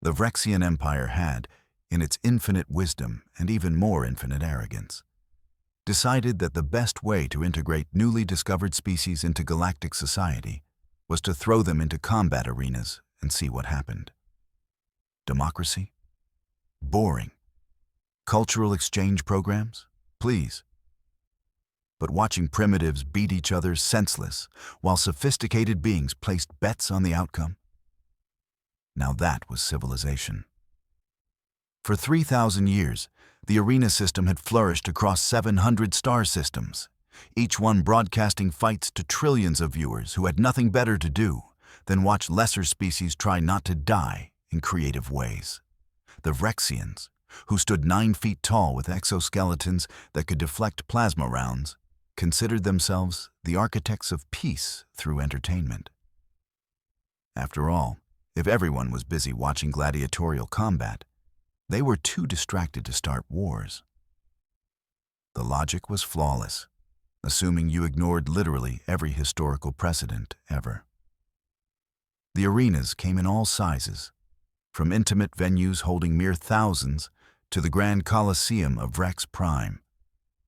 The Vex'tharian Empire had, in its infinite wisdom and even more infinite arrogance, decided that the best way to integrate newly discovered species into galactic society was to throw them into combat arenas and see what happened. Democracy? Boring. Cultural exchange programs? Please. But watching primitives beat each other senseless while sophisticated beings placed bets on the outcome? Now that was civilization. For 3,000 years, the arena system had flourished across 700 star systems, each one broadcasting fights to trillions of viewers who had nothing better to do than watch lesser species try not to die in creative ways. The Vex'tharians, who stood 9 feet tall with exoskeletons that could deflect plasma rounds, considered themselves the architects of peace through entertainment. After all, if everyone was busy watching gladiatorial combat, they were too distracted to start wars. The logic was flawless, assuming you ignored literally every historical precedent ever. The arenas came in all sizes, from intimate venues holding mere thousands to the Grand Colosseum of Vex Prime,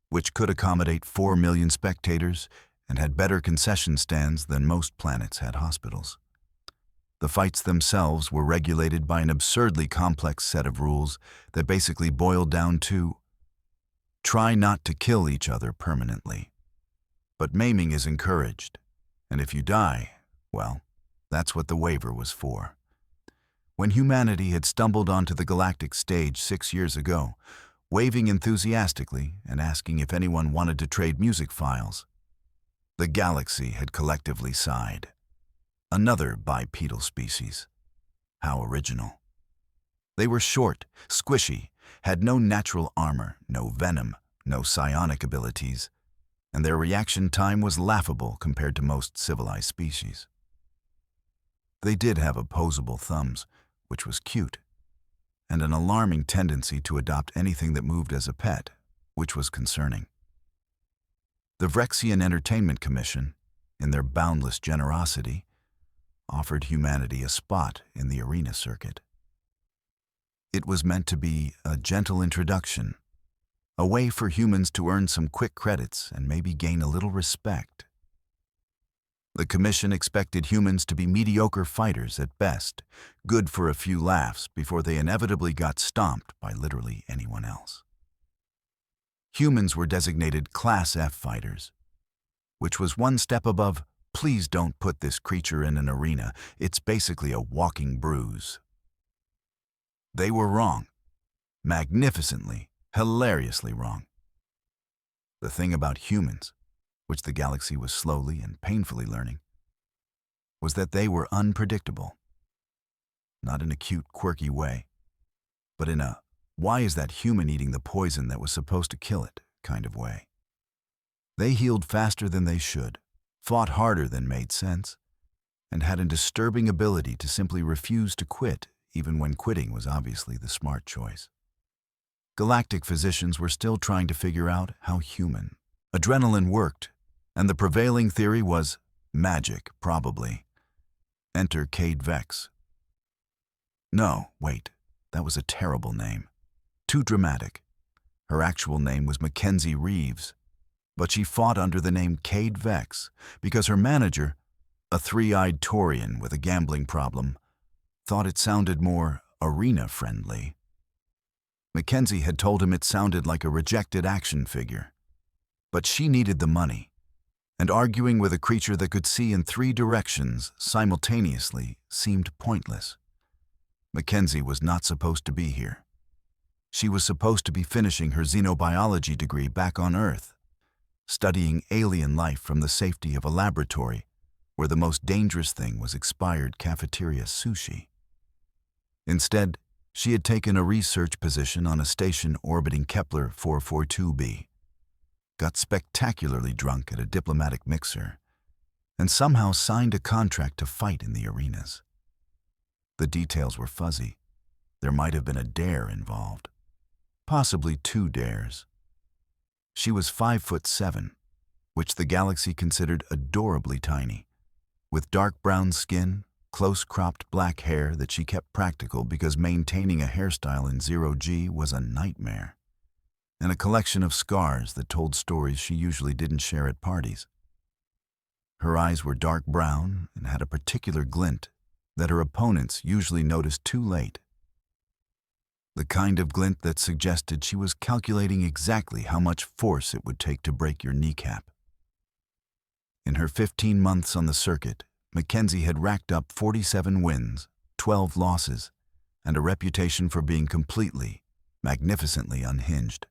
which could accommodate 4 million spectators and had better concession stands than most planets had hospitals. The fights themselves were regulated by an absurdly complex set of rules that basically boiled down to: try not to kill each other permanently. But maiming is encouraged, and if you die, well, that's what the waiver was for. When humanity had stumbled onto the galactic stage 6 years ago, waving enthusiastically and asking if anyone wanted to trade music files, the galaxy had collectively sighed. Another bipedal species. How original. They were short, squishy, had no natural armor, no venom, no psionic abilities, and their reaction time was laughable compared to most civilized species. They did have opposable thumbs, which was cute, and an alarming tendency to adopt anything that moved as a pet, which was concerning. The Vex'tharian Entertainment Commission, in their boundless generosity, offered humanity a spot in the arena circuit. It was meant to be a gentle introduction, a way for humans to earn some quick credits and maybe gain a little respect. The commission expected humans to be mediocre fighters at best, good for a few laughs before they inevitably got stomped by literally anyone else. Humans were designated Class F fighters, which was one step above, please don't put this creature in an arena, it's basically a walking bruise. They were wrong. Magnificently, hilariously wrong. The thing about humans, which the galaxy was slowly and painfully learning, was that they were unpredictable. Not in a cute, quirky way, but in a, why is that human eating the poison that was supposed to kill it kind of way. They healed faster than they should, fought harder than made sense, and had a disturbing ability to simply refuse to quit even when quitting was obviously the smart choice. Galactic physicians were still trying to figure out how human adrenaline worked, and the prevailing theory was magic, probably. Enter Cade Vex. No, wait, that was a terrible name. Too dramatic. Her actual name was Mackenzie Reeves, but she fought under the name Cade Vex because her manager, a 3-eyed Taurian with a gambling problem, thought it sounded more arena-friendly. Mackenzie had told him it sounded like a rejected action figure. But she needed the money, and arguing with a creature that could see in 3 directions simultaneously seemed pointless. Mackenzie was not supposed to be here. She was supposed to be finishing her xenobiology degree back on Earth, studying alien life from the safety of a laboratory where the most dangerous thing was expired cafeteria sushi. Instead, she had taken a research position on a station orbiting Kepler 442b, got spectacularly drunk at a diplomatic mixer, and somehow signed a contract to fight in the arenas. The details were fuzzy. There might have been a dare involved. Possibly 2 dares. She was 5'7", which the galaxy considered adorably tiny, with dark brown skin, close-cropped black hair that she kept practical because maintaining a hairstyle in zero-G was a nightmare, and a collection of scars that told stories she usually didn't share at parties. Her eyes were dark brown and had a particular glint that her opponents usually noticed too late. The kind of glint that suggested she was calculating exactly how much force it would take to break your kneecap. In her 15 months on the circuit, Mackenzie had racked up 47 wins, 12 losses, and a reputation for being completely, magnificently unhinged.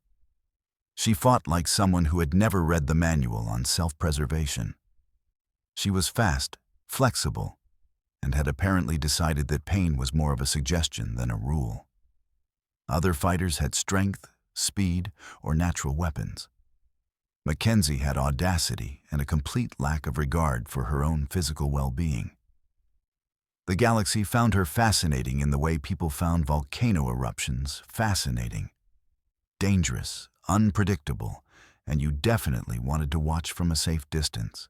She fought like someone who had never read the manual on self-preservation. She was fast, flexible, and had apparently decided that pain was more of a suggestion than a rule. Other fighters had strength, speed, or natural weapons. Mackenzie had audacity and a complete lack of regard for her own physical well-being. The galaxy found her fascinating in the way people found volcano eruptions fascinating. Dangerous, unpredictable, and you definitely wanted to watch from a safe distance.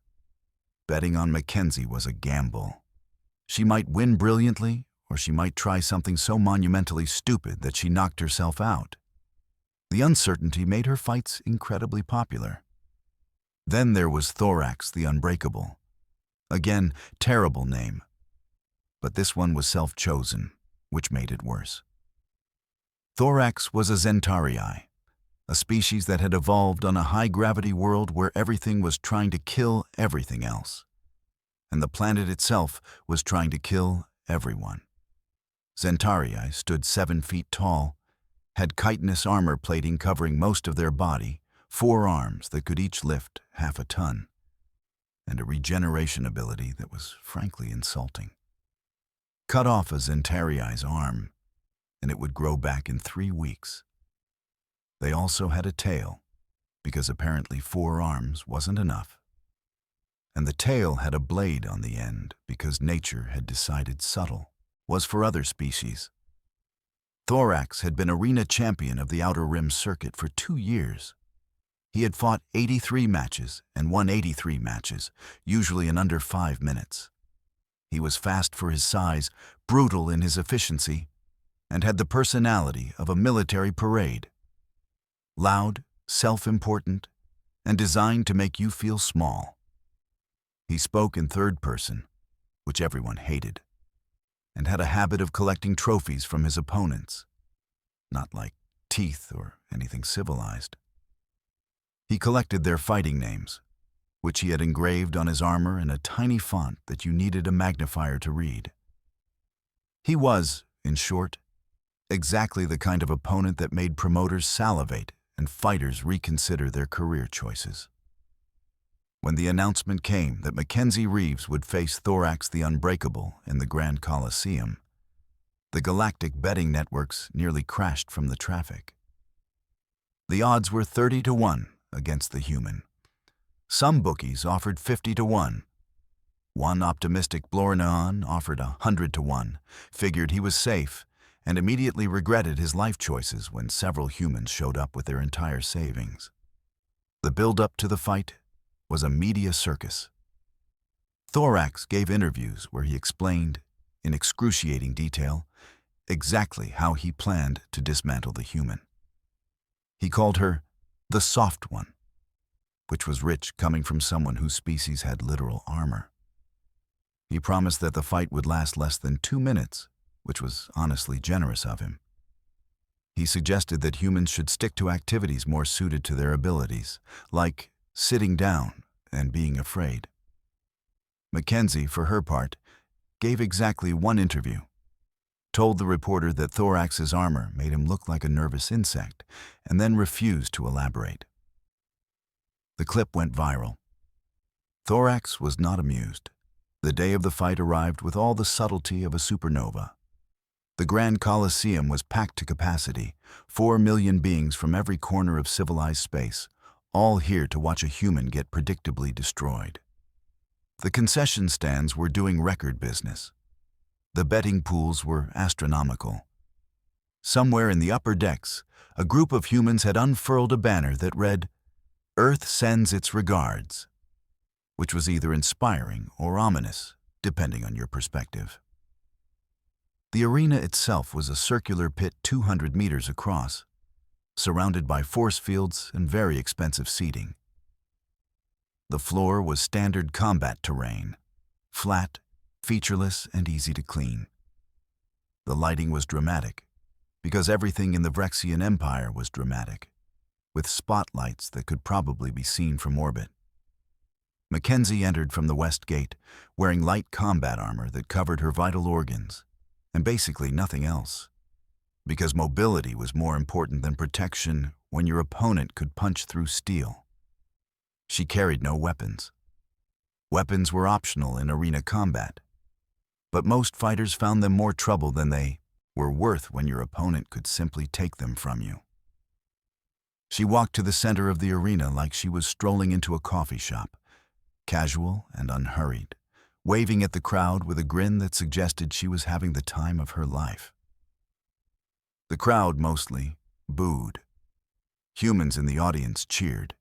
Betting on Mackenzie was a gamble. She might win brilliantly, or she might try something so monumentally stupid that she knocked herself out. The uncertainty made her fights incredibly popular. Then there was Thorax the Unbreakable. Again, terrible name. But this one was self-chosen, which made it worse. Thorax was a Vex'thari, a species that had evolved on a high-gravity world where everything was trying to kill everything else, and the planet itself was trying to kill everyone. Vex'thari stood 7 feet tall, had chitinous armor plating covering most of their body, 4 arms that could each lift half a ton, and a regeneration ability that was frankly insulting. Cut off a Vex'thari's arm, and it would grow back in 3 weeks. They also had a tail, because apparently 4 arms wasn't enough. And the tail had a blade on the end because nature had decided subtle was for other species. Thorax had been arena champion of the Outer Rim circuit for 2 years. He had fought 83 matches and won 83 matches, usually in under 5 minutes. He was fast for his size, brutal in his efficiency, and had the personality of a military parade. Loud, self-important, and designed to make you feel small. He spoke in third person, which everyone hated, and had a habit of collecting trophies from his opponents, not like teeth or anything civilized. He collected their fighting names, which he had engraved on his armor in a tiny font that you needed a magnifier to read. He was, in short, exactly the kind of opponent that made promoters salivate and fighters reconsider their career choices. When the announcement came that Mackenzie Reeves would face Thorax the Unbreakable in the Grand Coliseum, the galactic betting networks nearly crashed from the traffic. The odds were 30-1 against the human. Some bookies offered 50-1. One optimistic Blornaon offered 100-1, figured he was safe, and immediately regretted his life choices when several humans showed up with their entire savings. The build-up to the fight was a media circus. Thorax gave interviews where he explained, in excruciating detail, exactly how he planned to dismantle the human. He called her the soft one, which was rich coming from someone whose species had literal armor. He promised that the fight would last less than 2 minutes, which was honestly generous of him. He suggested that humans should stick to activities more suited to their abilities, like sitting down and being afraid. Mackenzie, for her part, gave exactly 1 interview, told the reporter that Thorax's armor made him look like a nervous insect, and then refused to elaborate. The clip went viral. Thorax was not amused. The day of the fight arrived with all the subtlety of a supernova. The Grand Coliseum was packed to capacity, 4 million beings from every corner of civilized space, all here to watch a human get predictably destroyed. The concession stands were doing record business. The betting pools were astronomical. Somewhere in the upper decks, a group of humans had unfurled a banner that read, "Earth sends its regards," which was either inspiring or ominous, depending on your perspective. The arena itself was a circular pit 200 meters across, surrounded by force fields and very expensive seating. The floor was standard combat terrain, flat, featureless, and easy to clean. The lighting was dramatic, because everything in the Vex'thari Empire was dramatic, with spotlights that could probably be seen from orbit. Mackenzie entered from the west gate, wearing light combat armor that covered her vital organs, and basically nothing else, because mobility was more important than protection when your opponent could punch through steel. She carried no weapons. Weapons were optional in arena combat, but most fighters found them more trouble than they were worth when your opponent could simply take them from you. She walked to the center of the arena like she was strolling into a coffee shop, casual and unhurried, waving at the crowd with a grin that suggested she was having the time of her life. The crowd mostly booed. Humans in the audience cheered.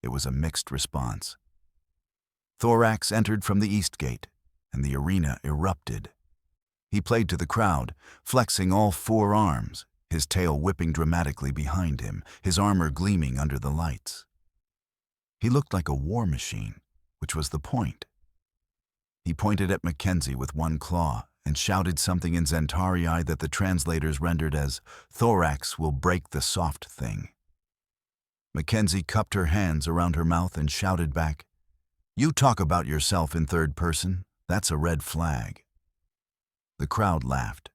It was a mixed response. Thorax entered from the east gate, and the arena erupted. He played to the crowd, flexing all four arms, his tail whipping dramatically behind him, his armor gleaming under the lights. He looked like a war machine, which was the point. He pointed at Mackenzie with one claw and shouted something in Vex'thari that the translators rendered as, "Thorax will break the soft thing." Mackenzie cupped her hands around her mouth and shouted back, "You talk about yourself in third person, that's a red flag." The crowd laughed.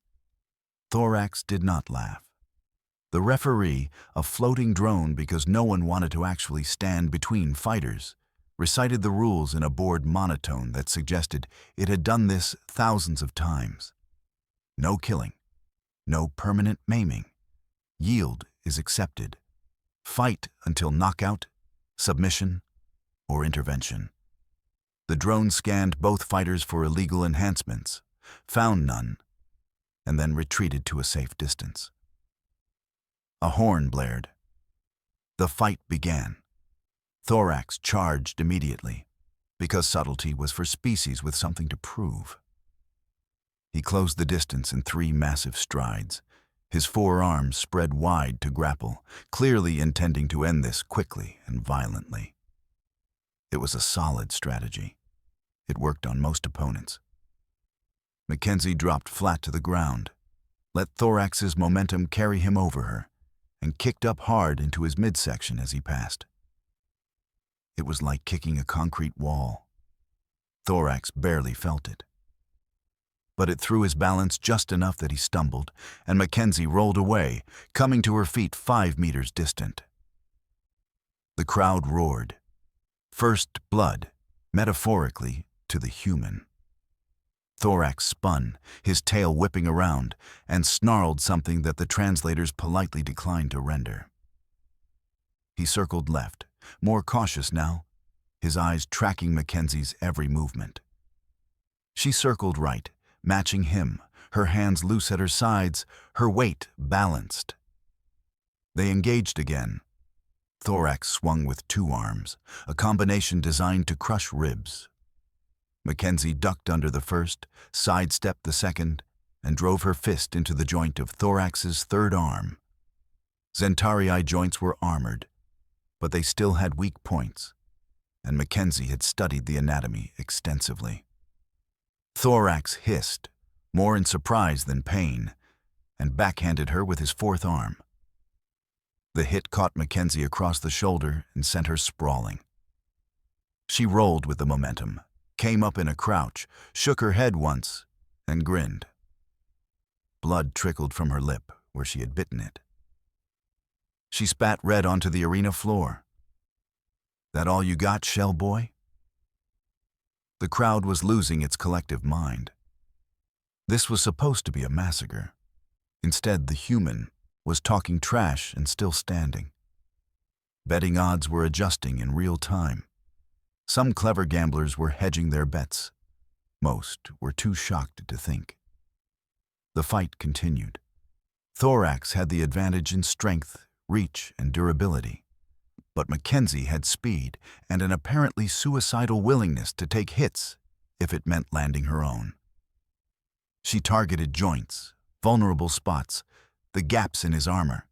Thorax did not laugh. The referee, a floating drone because no one wanted to actually stand between fighters, recited the rules in a bored monotone that suggested it had done this thousands of times. No killing. No permanent maiming. Yield is accepted. Fight until knockout, submission, or intervention. The drone scanned both fighters for illegal enhancements, found none, and then retreated to a safe distance. A horn blared. The fight began. Thorax charged immediately, because subtlety was for species with something to prove. He closed the distance in 3 massive strides, his 4 arms spread wide to grapple, clearly intending to end this quickly and violently. It was a solid strategy. It worked on most opponents. Mackenzie dropped flat to the ground, let Thorax's momentum carry him over her, and kicked up hard into his midsection as he passed. It was like kicking a concrete wall. Thorax barely felt it. But it threw his balance just enough that he stumbled, and Mackenzie rolled away, coming to her feet 5 meters distant. The crowd roared. First blood, metaphorically, to the human. Thorax spun, his tail whipping around, and snarled something that the translators politely declined to render. He circled left, more cautious now, his eyes tracking Mackenzie's every movement. She circled right, matching him, her hands loose at her sides, her weight balanced. They engaged again. Thorax swung with 2 arms, a combination designed to crush ribs. Mackenzie ducked under the first, sidestepped the second, and drove her fist into the joint of Thorax's 3rd arm. Vex'thari joints were armored, but they still had weak points, and Mackenzie had studied the anatomy extensively. Thorax hissed, more in surprise than pain, and backhanded her with his 4th arm. The hit caught Mackenzie across the shoulder and sent her sprawling. She rolled with the momentum, came up in a crouch, shook her head once, and grinned. Blood trickled from her lip where she had bitten it. She spat red onto the arena floor. "That all you got, shell boy?" The crowd was losing its collective mind. This was supposed to be a massacre. Instead, the human was talking trash and still standing. Betting odds were adjusting in real time. Some clever gamblers were hedging their bets. Most were too shocked to think. The fight continued. Thorax had the advantage in strength, reach, and durability. But Mackenzie had speed and an apparently suicidal willingness to take hits if it meant landing her own. She targeted joints, vulnerable spots, the gaps in his armor.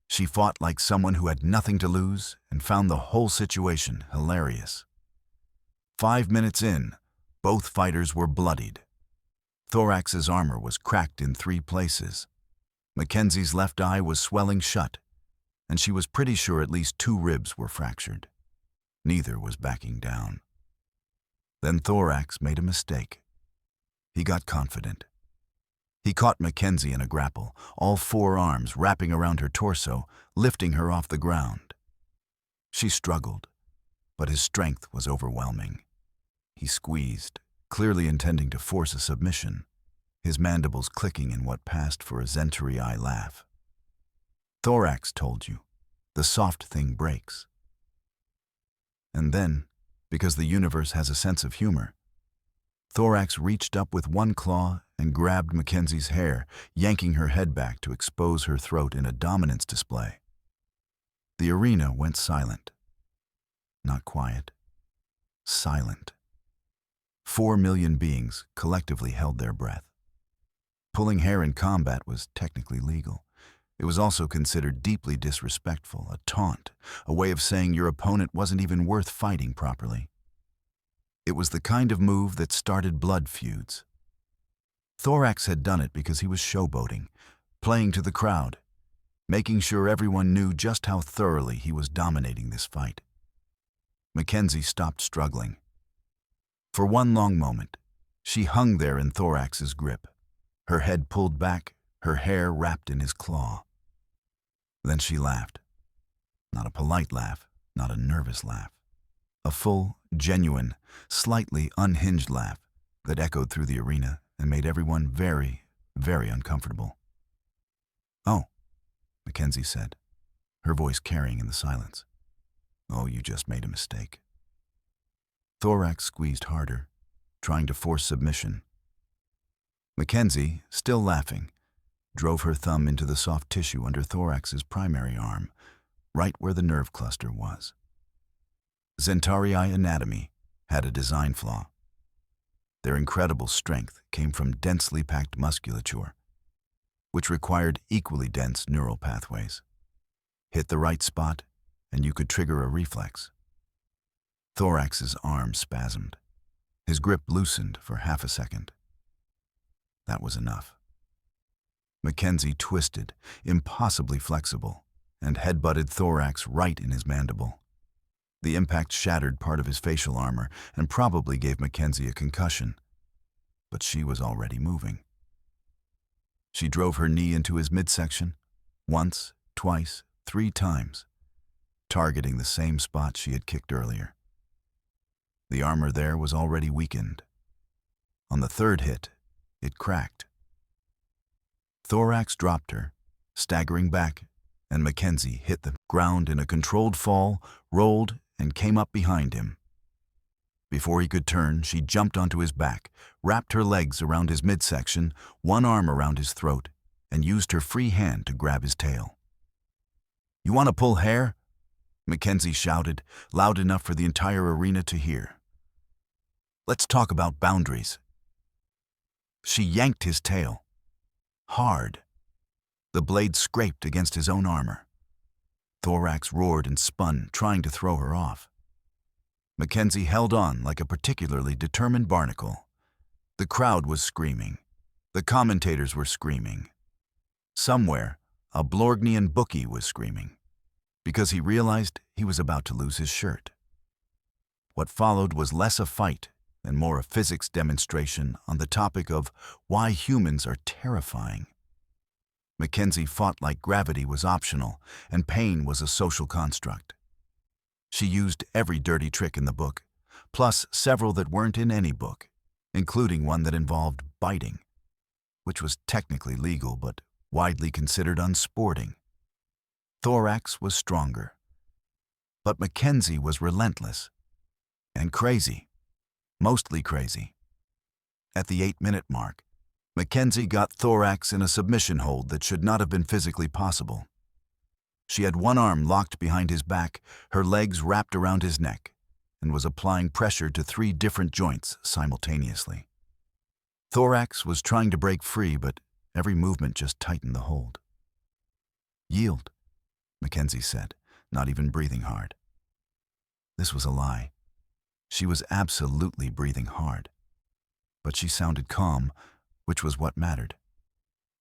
She fought like someone who had nothing to lose and found the whole situation hilarious. 5 minutes in, both fighters were bloodied. Thorax's armor was cracked in 3 places. Mackenzie's left eye was swelling shut, and she was pretty sure at least 2 ribs were fractured. Neither was backing down. Then Thorax made a mistake. He got confident. He caught Mackenzie in a grapple, all 4 arms wrapping around her torso, lifting her off the ground. She struggled, but his strength was overwhelming. He squeezed, clearly intending to force a submission, his mandibles clicking in what passed for a Vex'thari laugh. Thorax told you, the soft thing breaks. And then, because the universe has a sense of humor, Thorax reached up with one claw and grabbed Mackenzie's hair, yanking her head back to expose her throat in a dominance display. The arena went silent. Not quiet. Silent. 4 million beings collectively held their breath. Pulling hair in combat was technically legal. It was also considered deeply disrespectful, a taunt, a way of saying your opponent wasn't even worth fighting properly. It was the kind of move that started blood feuds. Thorax had done it because he was showboating, playing to the crowd, making sure everyone knew just how thoroughly he was dominating this fight. Mackenzie stopped struggling. For one long moment, she hung there in Thorax's grip, her head pulled back, her hair wrapped in his claw. Then she laughed. Not a polite laugh, not a nervous laugh. A full, genuine, slightly unhinged laugh that echoed through the arena and made everyone very, very uncomfortable. "Oh," Mackenzie said, her voice carrying in the silence. "Oh, you just made a mistake." Thorax squeezed harder, trying to force submission. Mackenzie, still laughing, drove her thumb into the soft tissue under Thorax's primary arm, right where the nerve cluster was. Vex'thari anatomy had a design flaw. Their incredible strength came from densely packed musculature, which required equally dense neural pathways. Hit the right spot, and you could trigger a reflex. Thorax's arm spasmed. His grip loosened for half a second. That was enough. Mackenzie twisted, impossibly flexible, and headbutted Thorax right in his mandible. The impact shattered part of his facial armor and probably gave Mackenzie a concussion, but she was already moving. She drove her knee into his midsection, once, twice, 3 times, targeting the same spot she had kicked earlier. The armor there was already weakened. On the 3rd hit, it cracked. Thorax dropped her, staggering back, and Mackenzie hit the ground in a controlled fall, rolled, and came up behind him. Before he could turn, she jumped onto his back, wrapped her legs around his midsection, one arm around his throat, and used her free hand to grab his tail. "You want to pull hair?" Mackenzie shouted, loud enough for the entire arena to hear. "Let's talk about boundaries." She yanked his tail. Hard. The blade scraped against his own armor. Thorax roared and spun, trying to throw her off. Mackenzie held on like a particularly determined barnacle. The crowd was screaming. The commentators were screaming. Somewhere, a Blorgnian bookie was screaming, because he realized he was about to lose his shirt. What followed was less a fight and more a physics demonstration on the topic of why humans are terrifying. Mackenzie fought like gravity was optional and pain was a social construct. She used every dirty trick in the book, plus several that weren't in any book, including one that involved biting, which was technically legal but widely considered unsporting. Thorax was stronger, but Mackenzie was relentless and crazy, mostly crazy. At the 8-minute mark, Mackenzie got Thorax in a submission hold that should not have been physically possible. She had one arm locked behind his back, her legs wrapped around his neck, and was applying pressure to 3 different joints simultaneously. Thorax was trying to break free, but every movement just tightened the hold. "Yield," Mackenzie said, not even breathing hard. This was a lie. She was absolutely breathing hard. But she sounded calm, which was what mattered.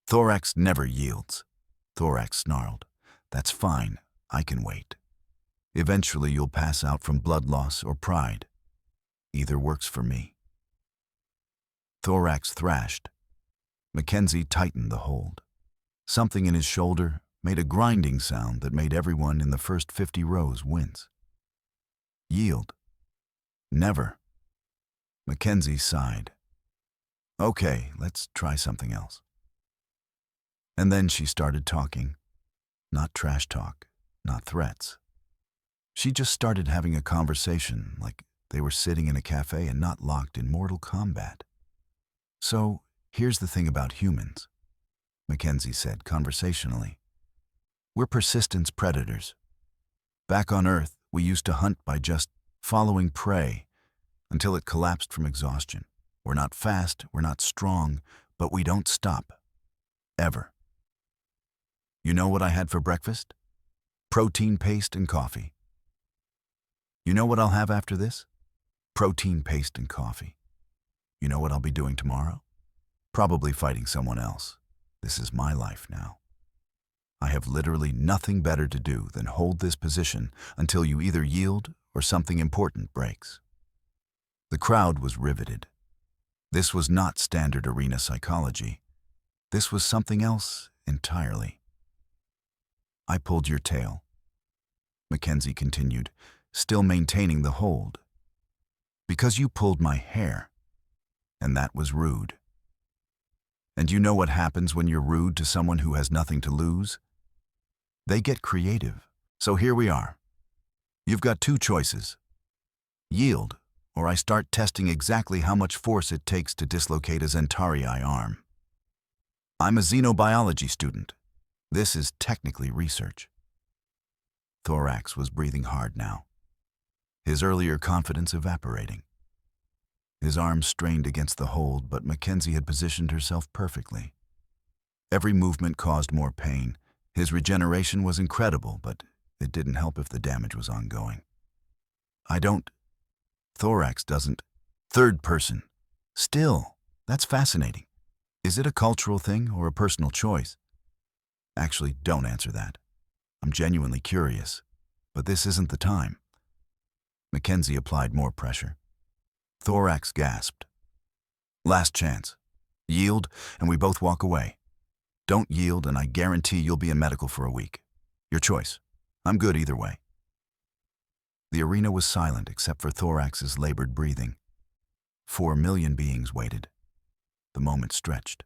"Thorax never yields." Thorax snarled. "That's fine. I can wait. Eventually you'll pass out from blood loss or pride. Either works for me." Thorax thrashed. Mackenzie tightened the hold. Something in his shoulder made a grinding sound that made everyone in the first 50 rows wince. "Yield." "Never." Mackenzie sighed. "Okay, let's try something else." And then she started talking. Not trash talk, not threats. She just started having a conversation like they were sitting in a cafe and not locked in mortal combat. "So, here's the thing about humans," Mackenzie said conversationally. "We're persistence predators. Back on Earth, we used to hunt by just following prey until it collapsed from exhaustion. We're not fast, we're not strong, but we don't stop. Ever. You know what I had for breakfast? Protein paste and coffee. You know what I'll have after this? Protein paste and coffee. You know what I'll be doing tomorrow? Probably fighting someone else. This is my life now. I have literally nothing better to do than hold this position until you either yield or something important breaks." The crowd was riveted. This was not standard arena psychology. This was something else entirely. "I pulled your tail," Mackenzie continued, still maintaining the hold. "Because you pulled my hair, and that was rude. And you know what happens when you're rude to someone who has nothing to lose? They get creative. So here we are. You've got 2 choices. Yield, or I start testing exactly how much force it takes to dislocate a Vex'thari arm. I'm a xenobiology student. This is technically research." Thorax was breathing hard now, his earlier confidence evaporating. His arms strained against the hold, but Mackenzie had positioned herself perfectly. Every movement caused more pain. His regeneration was incredible, but it didn't help if the damage was ongoing. Thorax doesn't. Third person. Still, that's fascinating. Is it a cultural thing or a personal choice? Actually, don't answer that. I'm genuinely curious, but this isn't the time. Mackenzie applied more pressure. Thorax gasped. "Last chance. Yield, and we both walk away. Don't yield, and I guarantee you'll be in medical for a week. Your choice. I'm good either way." The arena was silent except for Thorax's labored breathing. 4 million beings waited. The moment stretched.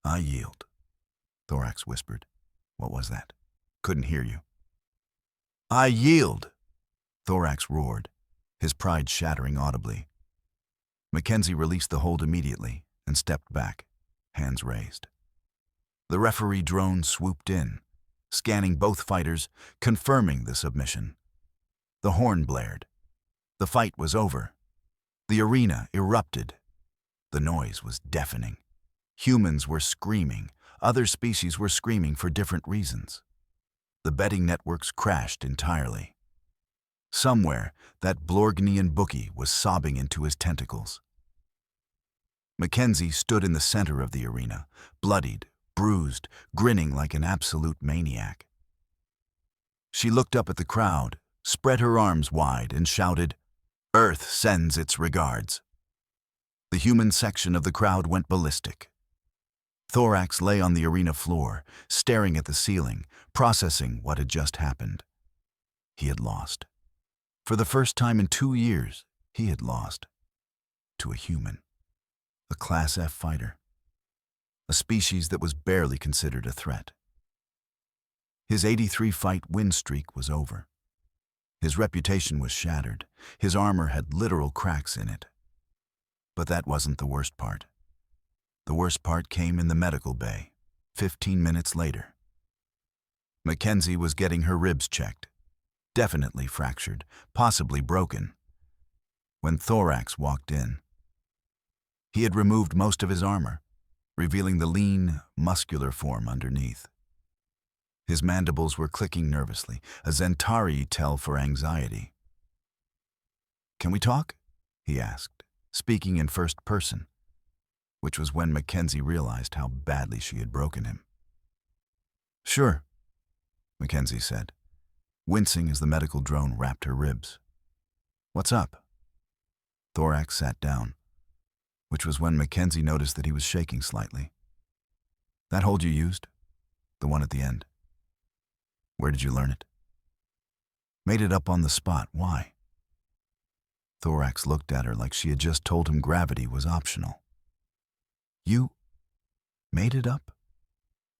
"I yield," Thorax whispered. "What was that? Couldn't hear you." "I yield," Thorax roared, his pride shattering audibly. Mackenzie released the hold immediately and stepped back, hands raised. The referee drone swooped in, scanning both fighters, confirming the submission. The horn blared. The fight was over. The arena erupted. The noise was deafening. Humans were screaming. Other species were screaming for different reasons. The betting networks crashed entirely. Somewhere, that Blorgnian bookie was sobbing into his tentacles. Mackenzie stood in the center of the arena, bloodied, bruised, grinning like an absolute maniac. She looked up at the crowd, spread her arms wide, and shouted, "Earth sends its regards." The human section of the crowd went ballistic. Thorax lay on the arena floor, staring at the ceiling, processing what had just happened. He had lost. For the first time in 2 years, he had lost. To a human. A Class F fighter. A species that was barely considered a threat. His 83-fight win streak was over. His reputation was shattered. His armor had literal cracks in it. But that wasn't the worst part. The worst part came in the medical bay, 15 minutes later. Mackenzie was getting her ribs checked. definitely fractured, possibly broken. When Thorax walked in, he had removed most of his armor, revealing the lean, muscular form underneath. His mandibles were clicking nervously, a Vex'thari tell for anxiety. "Can we talk?" he asked, speaking in first person, which was when Mackenzie realized how badly she had broken him. "Sure," Mackenzie said, wincing as the medical drone wrapped her ribs. "What's up?" Thorax sat down, which was when Mackenzie noticed that he was shaking slightly. "That hold you used? The one at the end. Where did you learn it?" "Made it up on the spot. Why?" Thorax looked at her like she had just told him gravity was optional. "You made it up?"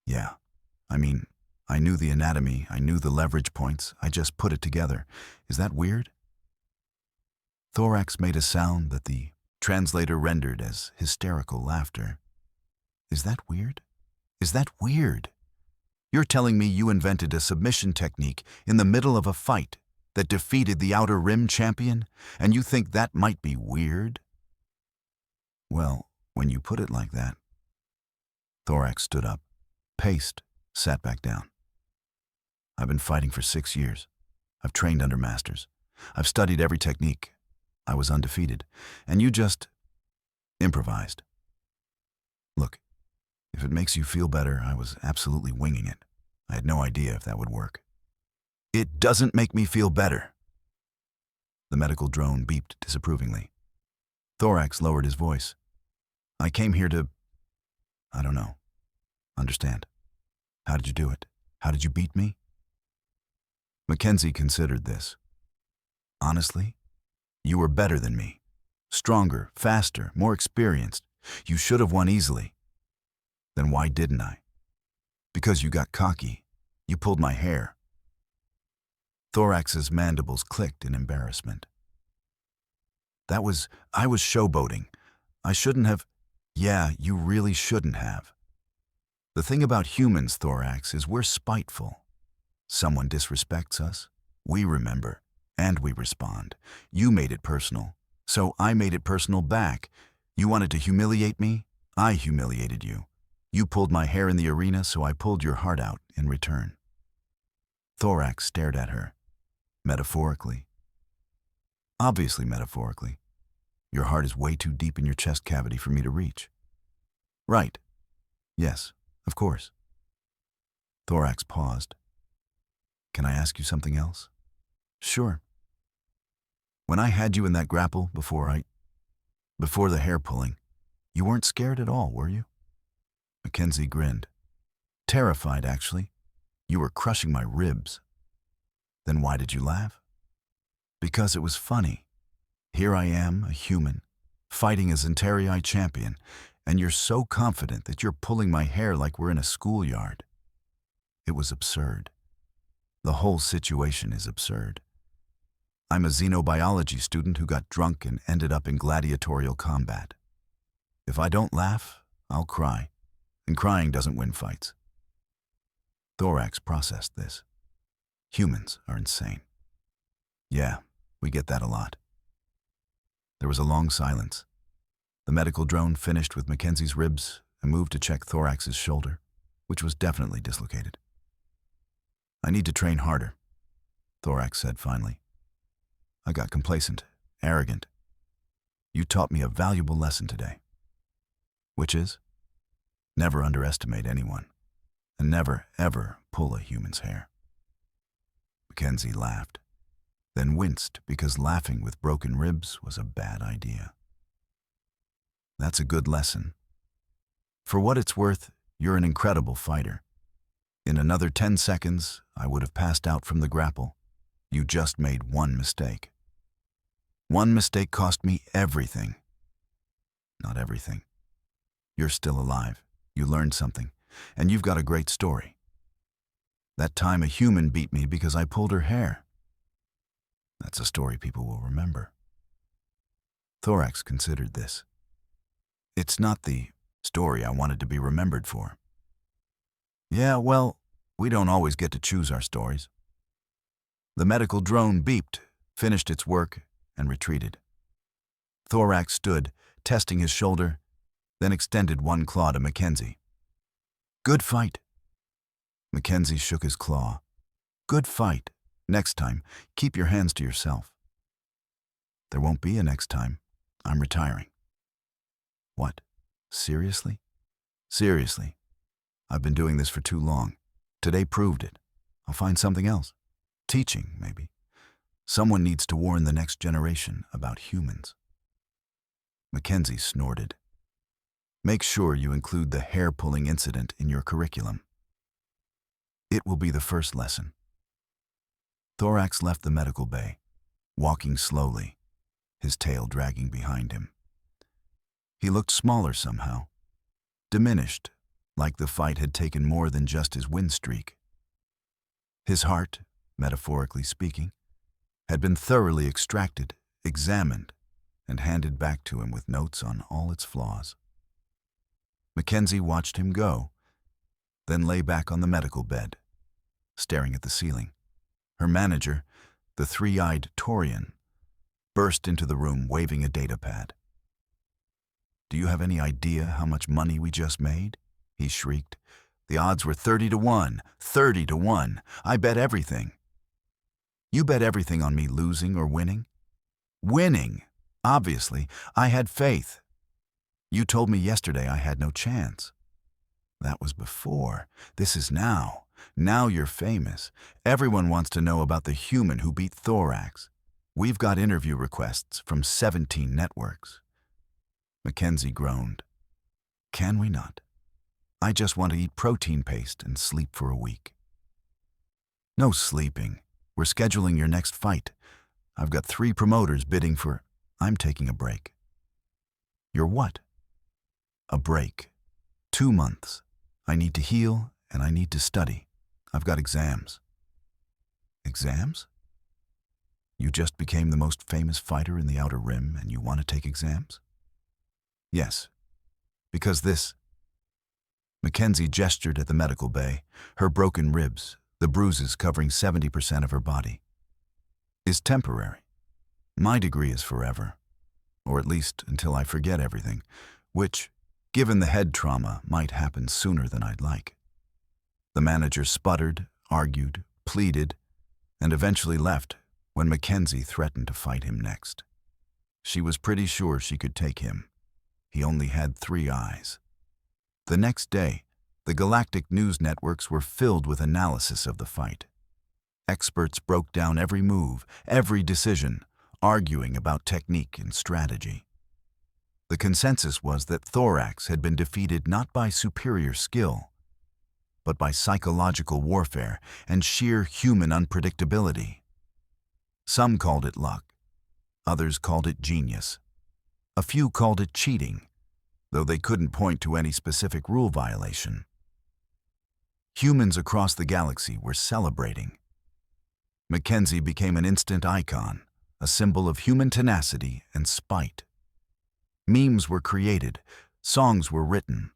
"Yeah. I mean, I knew the anatomy, I knew the leverage points, I just put it together. Is that weird?" Thorax made a sound that the translator rendered as hysterical laughter. "Is that weird? Is that weird? You're telling me you invented a submission technique in the middle of a fight that defeated the Outer Rim champion, and you think that might be weird?" "Well, when you put it like that..." Thorax stood up, paced, sat back down. "I've been fighting for 6 years. I've trained under masters. I've studied every technique. I was undefeated, and you just improvised. Look, if it makes you feel better, I was absolutely winging it. I had no idea if that would work." "It doesn't make me feel better." The medical drone beeped disapprovingly. Thorax lowered his voice. "I came here to, I don't know, understand. How did you do it? How did you beat me?" Mackenzie considered this. "Honestly, you were better than me. Stronger, faster, more experienced. You should have won easily." "Then why didn't I?" "Because you got cocky. You pulled my hair." Thorax's mandibles clicked in embarrassment. I was showboating. I shouldn't have." "Yeah, you really shouldn't have. The thing about humans, Thorax, is we're spiteful. Someone disrespects us, we remember, and we respond. You made it personal, so I made it personal back. You wanted to humiliate me, I humiliated you. You pulled my hair in the arena, so I pulled your heart out in return." Thorax stared at her. "Metaphorically?" "Obviously metaphorically. Your heart is way too deep in your chest cavity for me to reach." "Right. Yes, of course." Thorax paused. "Can I ask you something else?" "Sure." "When I had you in that grapple before the hair pulling, you weren't scared at all, were you?" Mackenzie grinned. "Terrified, actually. You were crushing my ribs." "Then why did you laugh?" "Because it was funny. Here I am, a human, fighting a Vex'thari champion, and you're so confident that you're pulling my hair like we're in a schoolyard. It was absurd. The whole situation is absurd. I'm a xenobiology student who got drunk and ended up in gladiatorial combat. If I don't laugh, I'll cry, and crying doesn't win fights." Thorax processed this. Humans are insane. "Yeah, we get that a lot." There was a long silence. The medical drone finished with Mackenzie's ribs and moved to check Thorax's shoulder, which was definitely dislocated. "I need to train harder," Thorax said finally. "I got complacent, arrogant. You taught me a valuable lesson today." "Which is?" "Never underestimate anyone, and never, ever pull a human's hair." Mackenzie laughed, then winced because laughing with broken ribs was a bad idea. "That's a good lesson. For what it's worth, you're an incredible fighter. In another 10 seconds, I would have passed out from the grapple. You just made one mistake. One mistake cost me everything." "Not everything. You're still alive. You learned something, and you've got a great story. That time a human beat me because I pulled her hair. That's a story people will remember." Thorax considered this. "It's not the story I wanted to be remembered for." "Yeah, well, we don't always get to choose our stories." The medical drone beeped, finished its work, and retreated. Thorax stood, testing his shoulder, then extended one claw to Mackenzie. "Good fight." Mackenzie shook his claw. "Good fight. Next time, keep your hands to yourself." "There won't be a next time. I'm retiring." "What? Seriously?" "Seriously. I've been doing this for too long. Today proved it. I'll find something else. Teaching, maybe. Someone needs to warn the next generation about humans." Mackenzie snorted. "Make sure you include the hair-pulling incident in your curriculum. It will be the first lesson." Thorax left the medical bay, walking slowly, his tail dragging behind him. He looked smaller somehow, diminished, like the fight had taken more than just his win streak. His heart, metaphorically speaking, had been thoroughly extracted, examined, and handed back to him with notes on all its flaws. Mackenzie watched him go, then lay back on the medical bed, staring at the ceiling. Her manager, the three-eyed Taurian, burst into the room waving a data pad. "Do you have any idea how much money we just made?" he shrieked. "The odds were 30 to 1, 30 to 1. I bet everything." "You bet everything on me losing or winning?" "Winning! Obviously, I had faith. You told me yesterday I had no chance." "That was before. This is now. Now you're famous. Everyone wants to know about the human who beat Thorax. We've got interview requests from 17 networks." Mackenzie groaned. "Can we not? I just want to eat protein paste and sleep for a week." "No sleeping. We're scheduling your next fight. I've got 3 promoters bidding for—" "I'm taking a break." "You're what?" "A break. 2 months. I need to heal and I need to study. I've got exams." "Exams? You just became the most famous fighter in the Outer Rim and you want to take exams?" "Yes. Because this—" Mackenzie gestured at the medical bay, her broken ribs, the bruises covering 70% of her body. "Is temporary. My degree is forever. Or at least until I forget everything, which, given the head trauma, might happen sooner than I'd like." The manager sputtered, argued, pleaded, and eventually left when Mackenzie threatened to fight him next. She was pretty sure she could take him. He only had 3 eyes. The next day, the galactic news networks were filled with analysis of the fight. Experts broke down every move, every decision, arguing about technique and strategy. The consensus was that Thorax had been defeated not by superior skill, but by psychological warfare and sheer human unpredictability. Some called it luck. Others called it genius. A few called it cheating, though they couldn't point to any specific rule violation. Humans across the galaxy were celebrating. Mackenzie became an instant icon, a symbol of human tenacity and spite. Memes were created, songs were written.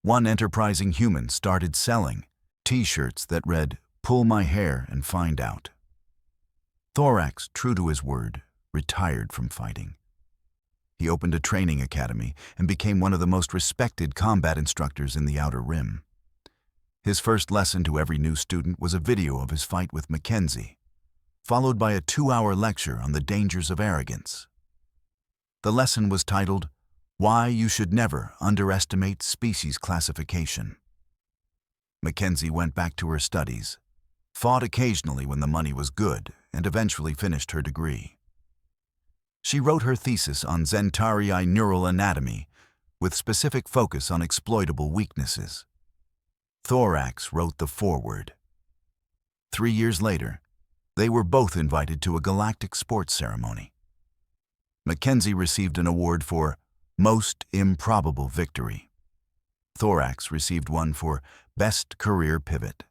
One enterprising human started selling T-shirts that read, "Pull my hair and find out." Thorax, true to his word, retired from fighting. He opened a training academy and became one of the most respected combat instructors in the Outer Rim. His first lesson to every new student was a video of his fight with Mackenzie, followed by a 2-hour lecture on the dangers of arrogance. The lesson was titled, "Why You Should Never Underestimate Species Classification." Mackenzie went back to her studies, fought occasionally when the money was good, and eventually finished her degree. She wrote her thesis on Vex'thari neural anatomy, with specific focus on exploitable weaknesses. Thorax wrote the foreword. 3 years later, they were both invited to a galactic sports ceremony. Mackenzie received an award for Most Improbable Victory. Thorax received one for Best Career Pivot.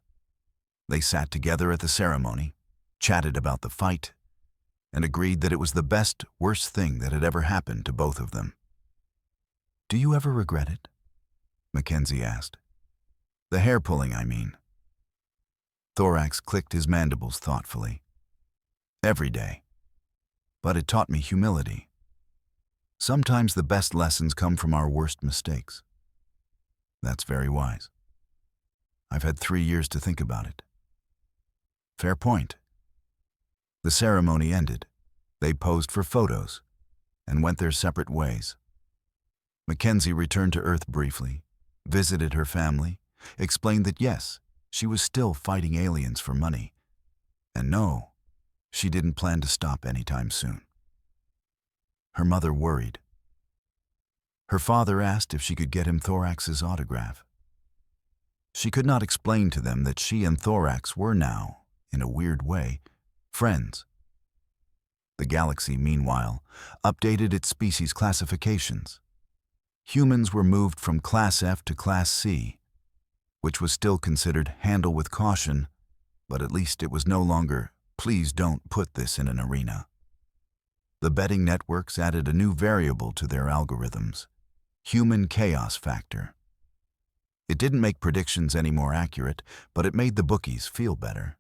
They sat together at the ceremony, chatted about the fight, and agreed that it was the best, worst thing that had ever happened to both of them. "Do you ever regret it?" Mackenzie asked. "The hair pulling, I mean." Thorax clicked his mandibles thoughtfully. every day. But it taught me humility. Sometimes the best lessons come from our worst mistakes. That's very wise. I've had 3 years to think about it. Fair point. The ceremony ended. They posed for photos and went their separate ways. Mackenzie returned to Earth briefly, visited her family, explained that yes, she was still fighting aliens for money, and no, she didn't plan to stop anytime soon. Her mother worried. Her father asked if she could get him Thorax's autograph. She could not explain to them that she and Thorax were now, in a weird way, friends. The galaxy, meanwhile, updated its species classifications. Humans were moved from Class F to Class C, which was still considered handle with caution, but at least it was no longer, please don't put this in an arena. The betting networks added a new variable to their algorithms, human chaos factor. It didn't make predictions any more accurate, but it made the bookies feel better.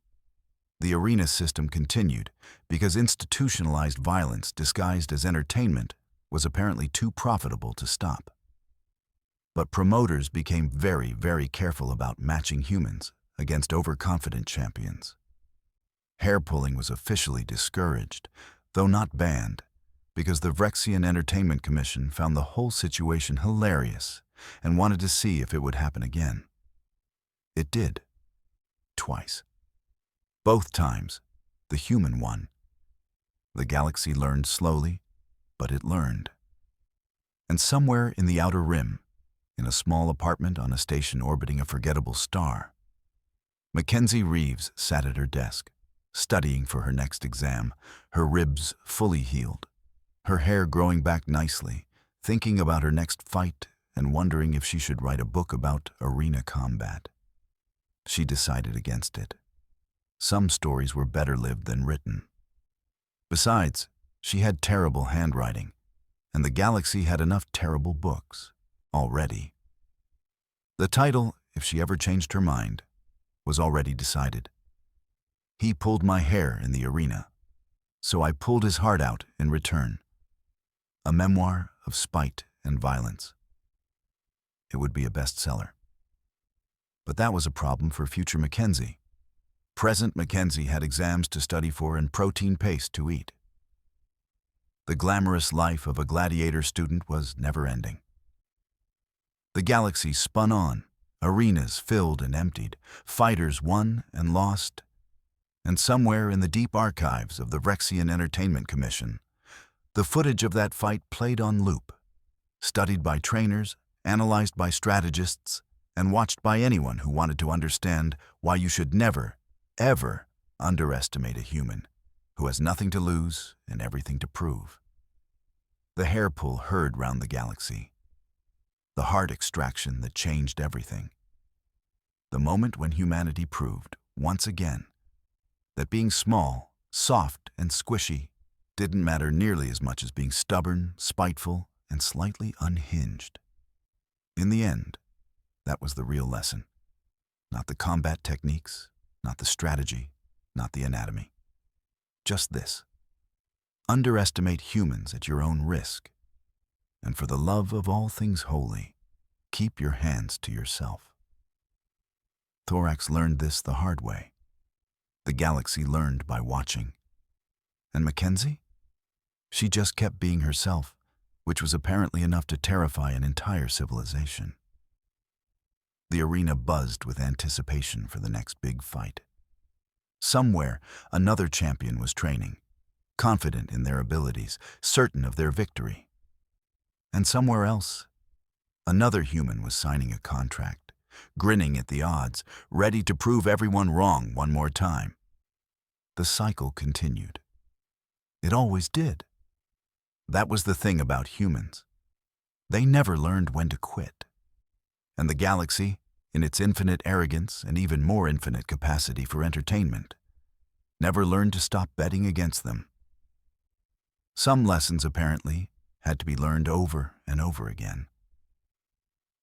The arena system continued because institutionalized violence disguised as entertainment was apparently too profitable to stop. But promoters became very, very careful about matching humans against overconfident champions. Hair pulling was officially discouraged, though not banned, because the Vex'thari Entertainment Commission found the whole situation hilarious and wanted to see if it would happen again. It did. Twice. Both times, the human won. The galaxy learned slowly, but it learned. And somewhere in the outer rim, in a small apartment on a station orbiting a forgettable star, Mackenzie Reeves sat at her desk, studying for her next exam, her ribs fully healed, her hair growing back nicely, thinking about her next fight and wondering if she should write a book about arena combat. She decided against it. Some stories were better lived than written. Besides, she had terrible handwriting, and the galaxy had enough terrible books already. The title, if she ever changed her mind, was already decided. He pulled my hair in the arena, so I pulled his heart out in return. A memoir of spite and violence. It would be a bestseller. But that was a problem for future Mackenzie. Present Mackenzie had exams to study for and protein paste to eat. The glamorous life of a gladiator student was never-ending. The galaxy spun on, arenas filled and emptied, fighters won and lost, and somewhere in the deep archives of the Vex'thari Entertainment Commission, the footage of that fight played on loop, studied by trainers, analyzed by strategists, and watched by anyone who wanted to understand why you should never, ever underestimate a human who has nothing to lose and everything to prove. The hair pull heard round the galaxy. The heart extraction that changed everything. The moment when humanity proved, once again, that being small, soft, and squishy didn't matter nearly as much as being stubborn, spiteful, and slightly unhinged. In the end, that was the real lesson. Not the combat techniques, not the strategy, not the anatomy. Just this. Underestimate humans at your own risk. And for the love of all things holy, keep your hands to yourself. Thorax learned this the hard way. The galaxy learned by watching. And Mackenzie? She just kept being herself, which was apparently enough to terrify an entire civilization. The arena buzzed with anticipation for the next big fight. Somewhere, another champion was training, confident in their abilities, certain of their victory. And somewhere else, another human was signing a contract, grinning at the odds, ready to prove everyone wrong one more time. The cycle continued. It always did. That was the thing about humans. They never learned when to quit. And the galaxy, in its infinite arrogance and even more infinite capacity for entertainment, never learned to stop betting against them. Some lessons, apparently, had to be learned over and over again.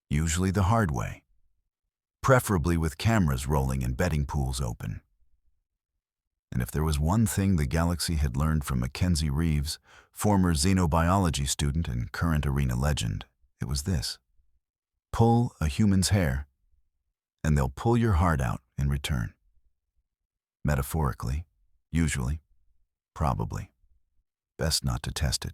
Usually the hard way, preferably with cameras rolling and betting pools open. And if there was one thing the galaxy had learned from Mackenzie Reeves, former xenobiology student and current arena legend, it was this: pull a human's hair, and they'll pull your heart out in return. Metaphorically, usually, probably. Best not to test it.